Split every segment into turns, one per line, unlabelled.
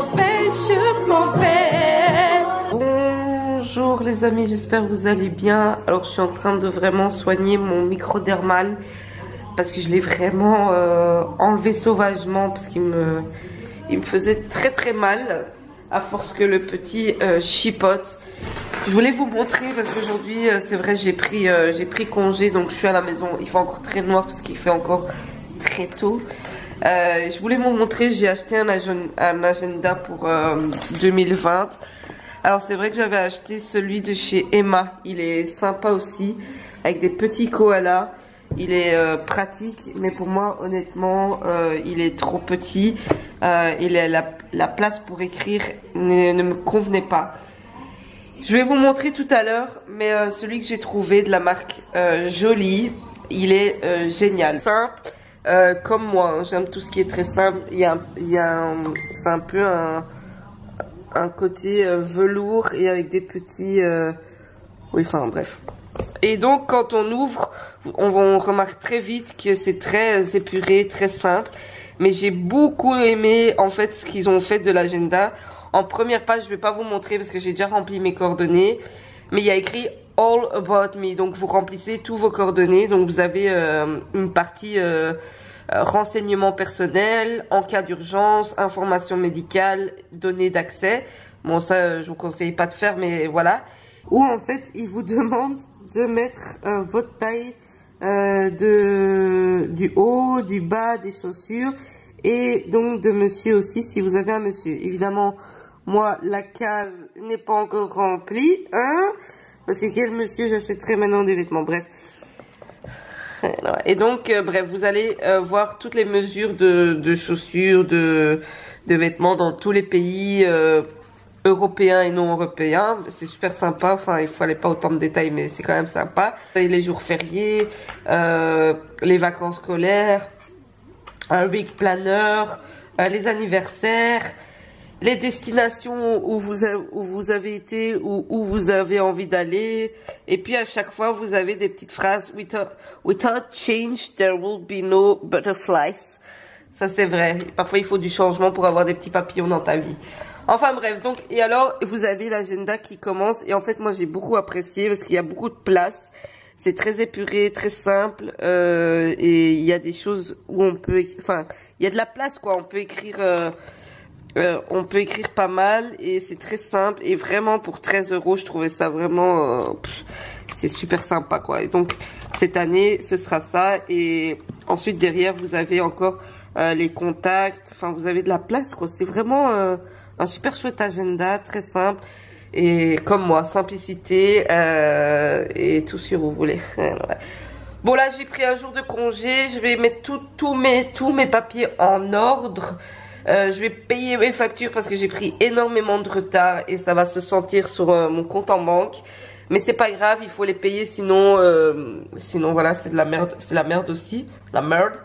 je m'en vais. Bonjour les amis, j'espère que vous allez bien. Alors je suis en train de vraiment soigner mon microdermal parce que je l'ai vraiment enlevé sauvagement parce qu'il me faisait très mal à force que le petit chipote. Je voulais vous montrer parce qu'aujourd'hui c'est vrai j'ai pris congé, donc je suis à la maison. Il fait encore très noir parce qu'il fait encore très tôt. Je voulais vous montrer, j'ai acheté un agenda pour 2020. Alors c'est vrai que j'avais acheté celui de chez Emma, il est sympa aussi, avec des petits koalas. Il est pratique, mais pour moi honnêtement il est trop petit. La place pour écrire ne me convenait pas. Je vais vous montrer tout à l'heure, mais celui que j'ai trouvé de la marque Jolie, il est génial. Simple, comme moi, hein, j'aime tout ce qui est très simple. C'est un peu un côté velours et avec des petits... oui, enfin bref. Et donc quand on ouvre, on remarque très vite que c'est très épuré, très simple. Mais j'ai beaucoup aimé en fait ce qu'ils ont fait de l'agenda. En première page, je vais pas vous montrer parce que j'ai déjà rempli mes coordonnées. Mais il y a écrit All About Me. Donc vous remplissez tous vos coordonnées. Donc vous avez une partie renseignements personnels, en cas d'urgence, informations médicales, données d'accès. Bon ça je vous conseille pas de faire, mais voilà. Où en fait ils vous demandent de mettre votre taille du haut, du bas, des chaussures. Et donc de monsieur aussi si vous avez un monsieur. Évidemment moi la case n'est pas encore remplie, hein, parce que quel monsieur j'achèterai maintenant des vêtements, bref. Et donc bref, vous allez voir toutes les mesures de chaussures, de vêtements dans tous les pays européens et non européens. C'est super sympa, enfin il fallait pas autant de détails mais c'est quand même sympa. Et les jours fériés, les vacances scolaires, un week planner, les anniversaires, les destinations où vous avez été ou où vous avez envie d'aller. Et puis à chaque fois vous avez des petites phrases: without change there will be no butterflies. Ça c'est vrai, parfois il faut du changement pour avoir des petits papillons dans ta vie. Enfin bref, donc et alors vous avez l'agenda qui commence. Et en fait moi j'ai beaucoup apprécié parce qu'il y a beaucoup de place. C'est très épuré, très simple, et il y a des choses où on peut, enfin, il y a de la place quoi. On peut écrire pas mal et c'est très simple. Et vraiment pour 13 €, je trouvais ça vraiment, c'est super sympa quoi. Et donc cette année, ce sera ça. Et ensuite derrière, vous avez encore les contacts. Enfin, vous avez de la place quoi. C'est vraiment un super chouette agenda, très simple. Et comme moi, simplicité et tout ce que vous voulez. Bon là j'ai pris un jour de congé, je vais mettre tous mes papiers en ordre. Je vais payer mes factures parce que j'ai pris énormément de retard et ça va se sentir sur mon compte en banque. Mais c'est pas grave, il faut les payer sinon voilà, c'est de la merde, c'est la merde aussi, la merde.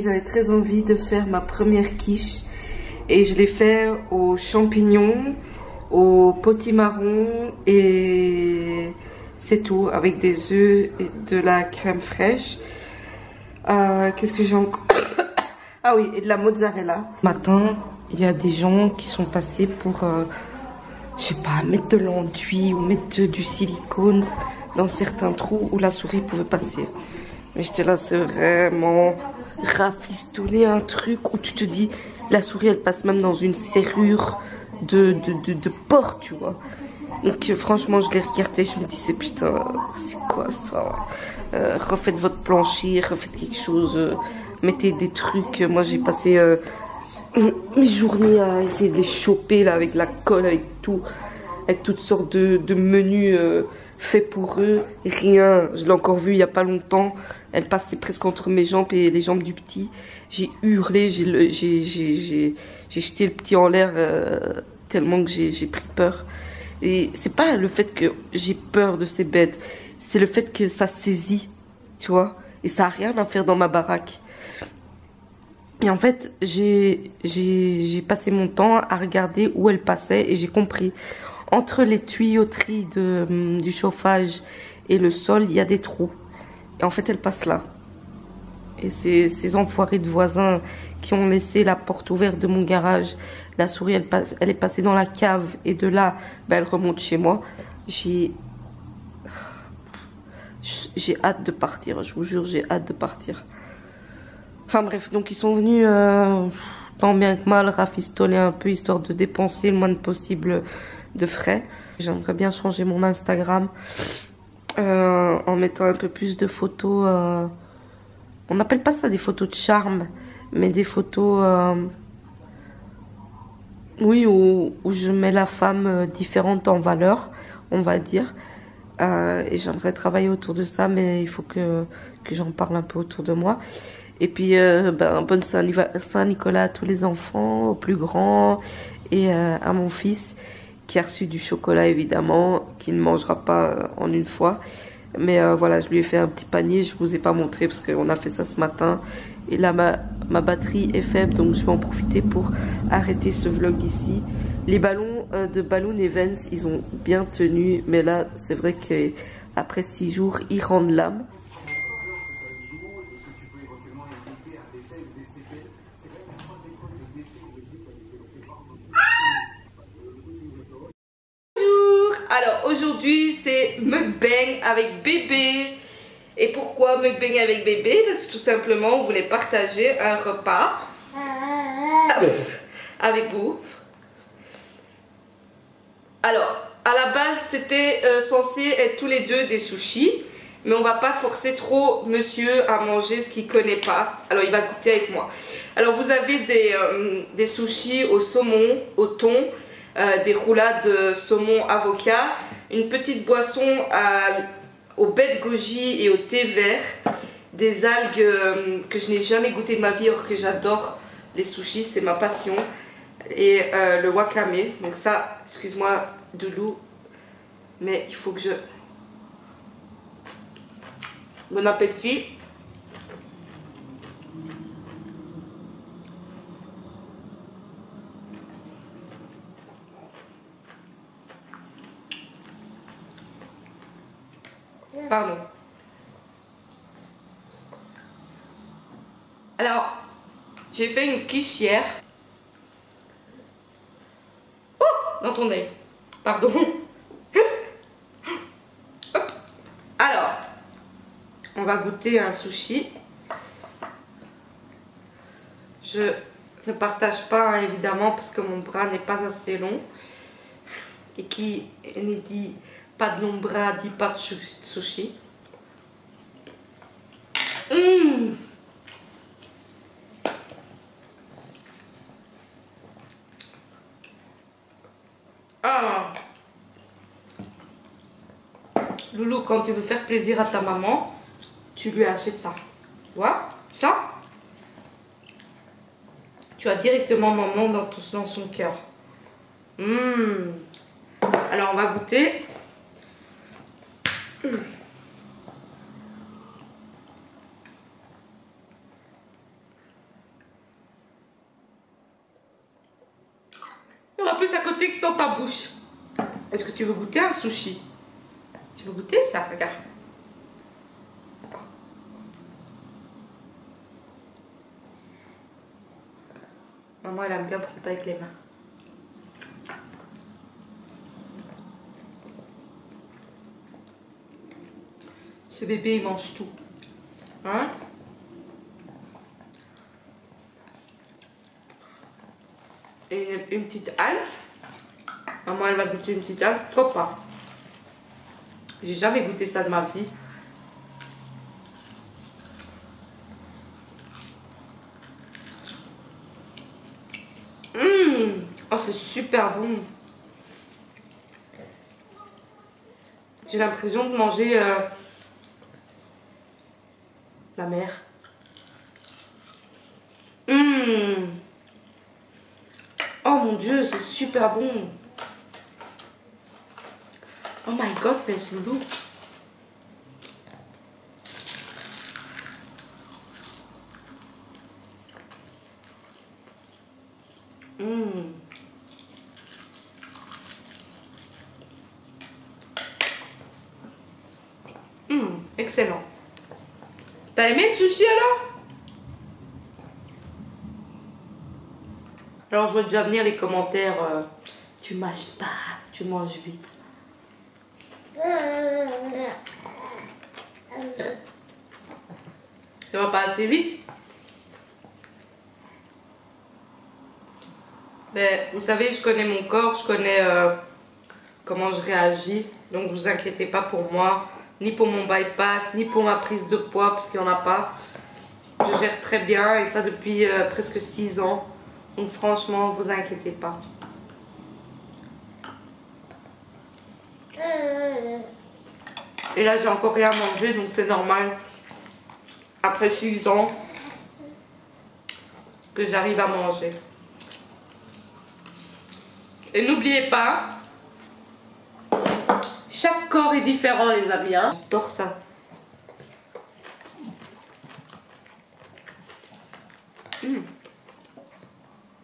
J'avais très envie de faire ma première quiche et je l'ai fait aux champignons, au potimarron et c'est tout, avec des œufs et de la crème fraîche. Qu'est-ce que j'ai encore? Ah oui, et de la mozzarella. Ce matin, il y a des gens qui sont passés pour, je sais pas, mettre de l'enduit ou mettre du silicone dans certains trous où la souris pouvait passer. Mais j'étais là, c'est vraiment rafistolé un truc où tu te dis, la souris elle passe même dans une serrure de porc, tu vois. Donc franchement je l'ai regardé, je me disais putain, c'est quoi ça? Refaites votre plancher, refaites quelque chose, mettez des trucs. Moi j'ai passé mes journées à essayer de les choper là avec la colle, avec tout, avec toutes sortes de menus fait pour eux, rien. Je l'ai encore vue il y a pas longtemps. Elle passait presque entre mes jambes et les jambes du petit. J'ai hurlé, j'ai jeté le petit en l'air tellement que j'ai pris peur. Et c'est pas le fait que j'ai peur de ces bêtes, c'est le fait que ça saisit, tu vois. Et ça a rien à faire dans ma baraque. Et en fait, j'ai passé mon temps à regarder où elle passait et j'ai compris. Entre les tuyauteries du chauffage et le sol, il y a des trous. Et en fait, elle passe là. Et c'est ces enfoirés de voisins qui ont laissé la porte ouverte de mon garage. La souris, elle est passée dans la cave et de là, ben, elle remonte chez moi. J'ai hâte de partir, je vous jure, j'ai hâte de partir. Enfin bref, donc ils sont venus tant bien que mal rafistoler un peu, histoire de dépenser le moins possible de frais. J'aimerais bien changer mon Instagram en mettant un peu plus de photos. On n'appelle pas ça des photos de charme, mais des photos, oui, où je mets la femme différente en valeur, on va dire. Et j'aimerais travailler autour de ça, mais il faut que j'en parle un peu autour de moi. Et puis, ben, bonne Saint-Nicolas à tous les enfants, aux plus grands, et à mon fils, qui a reçu du chocolat, évidemment, qui ne mangera pas en une fois. Mais voilà, je lui ai fait un petit panier, je vous ai pas montré parce qu'on a fait ça ce matin. Et là, ma batterie est faible, donc je vais en profiter pour arrêter ce vlog ici. Les ballons de Balloon Events, ils ont bien tenu, mais là, c'est vrai qu'après 6 jours, ils rendent l'âme. Alors aujourd'hui c'est mukbang avec bébé. Et pourquoi mukbang avec bébé? Parce que tout simplement on voulait partager un repas avec vous. Alors à la base c'était censé être tous les deux des sushis, mais on va pas forcer trop monsieur à manger ce qu'il connaît pas. Alors il va goûter avec moi. Alors vous avez des sushis au saumon, au thon, des roulades de saumon avocat, une petite boisson au baie de goji et au thé vert, des algues que je n'ai jamais goûté de ma vie alors que j'adore les sushis, c'est ma passion, et le wakame. Donc ça, excuse-moi Doulou, mais il faut que je... Bon appétit. Pardon. Alors, j'ai fait une quiche hier. Oh, dans ton œil. Pardon. Hop. Alors, on va goûter un sushi. Je ne partage pas, hein, évidemment, parce que mon bras n'est pas assez long. Et qui ne dit pas de long bras, dit pas de sushi. Mmh. Ah. Loulou, quand tu veux faire plaisir à ta maman, tu lui achètes ça. Tu vois? Ça, tu as directement maman dans son cœur. Mmh. Alors, on va goûter. Mmh. On a plus à côté que dans ta bouche. Est-ce que tu veux goûter un sushi? Tu veux goûter ça? Regarde. Attends. Maman, elle aime bien prendre avec les mains. Ce bébé, il mange tout. Hein? Et une petite algue. Maman, elle va goûter une petite algue. Trop pas. J'ai jamais goûté ça de ma vie. Oh, c'est super bon. J'ai l'impression de manger la mer. Oh mon dieu, c'est super bon. Oh my god, laisse Loulou. Excellent. T'as aimé le sushi alors? Alors je vois déjà venir les commentaires. Tu mâches pas, tu manges vite. Ça va pas assez vite? Mais vous savez, je connais mon corps, je connais comment je réagis. Donc vous inquiétez pas pour moi, ni pour mon bypass, ni pour ma prise de poids, parce qu'il n'y en a pas. Je gère très bien et ça depuis presque 6 ans. Donc franchement, vous inquiétez pas. Et là, j'ai encore rien mangé, donc c'est normal. Après 6 ans, que j'arrive à manger. Et n'oubliez pas, chaque corps est différent, les amis. Hein. J'adore ça.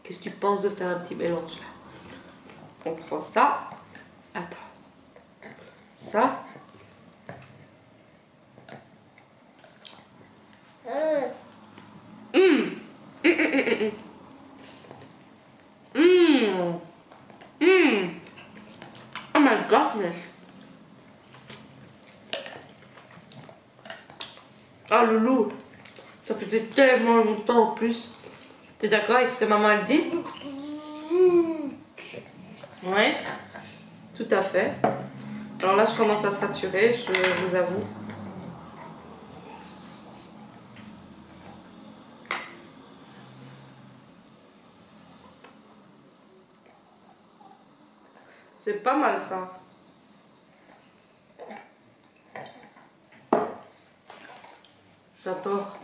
Qu'est-ce que tu penses de faire un petit mélange là? On prend ça. Attends. Ça. Oh my goodness. Oh Loulou, ça faisait tellement longtemps en plus. T'es d'accord avec ce que maman elle dit? Ouais, tout à fait. Alors là, je commence à saturer, je vous avoue. C'est pas mal ça. J'adore.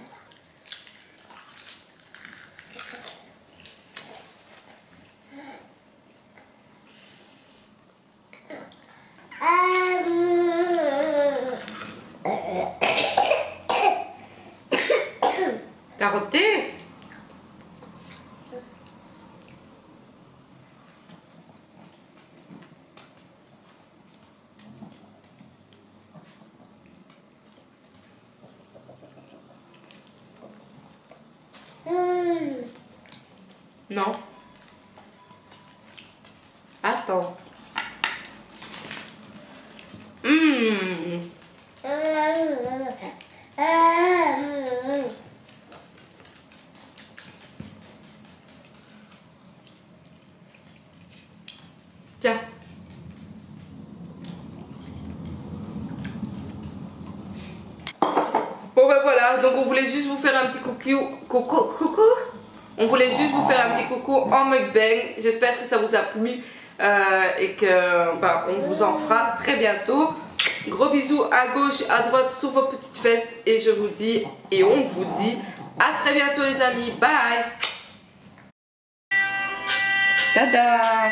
Carotté. Non. Attends. Tiens. Bon ben voilà, donc on voulait juste vous faire un petit coucou. On voulait juste vous faire un petit coucou en mukbang. J'espère que ça vous a plu et que on vous en fera très bientôt. Gros bisous à gauche, à droite sur vos petites fesses et je vous dis et on vous dit à très bientôt les amis. Bye. Tada.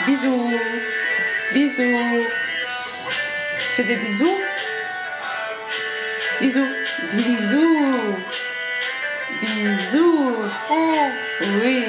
Bisous. Bisous. Fais des bisous. Bisous. Bisous. Bisous. Oui.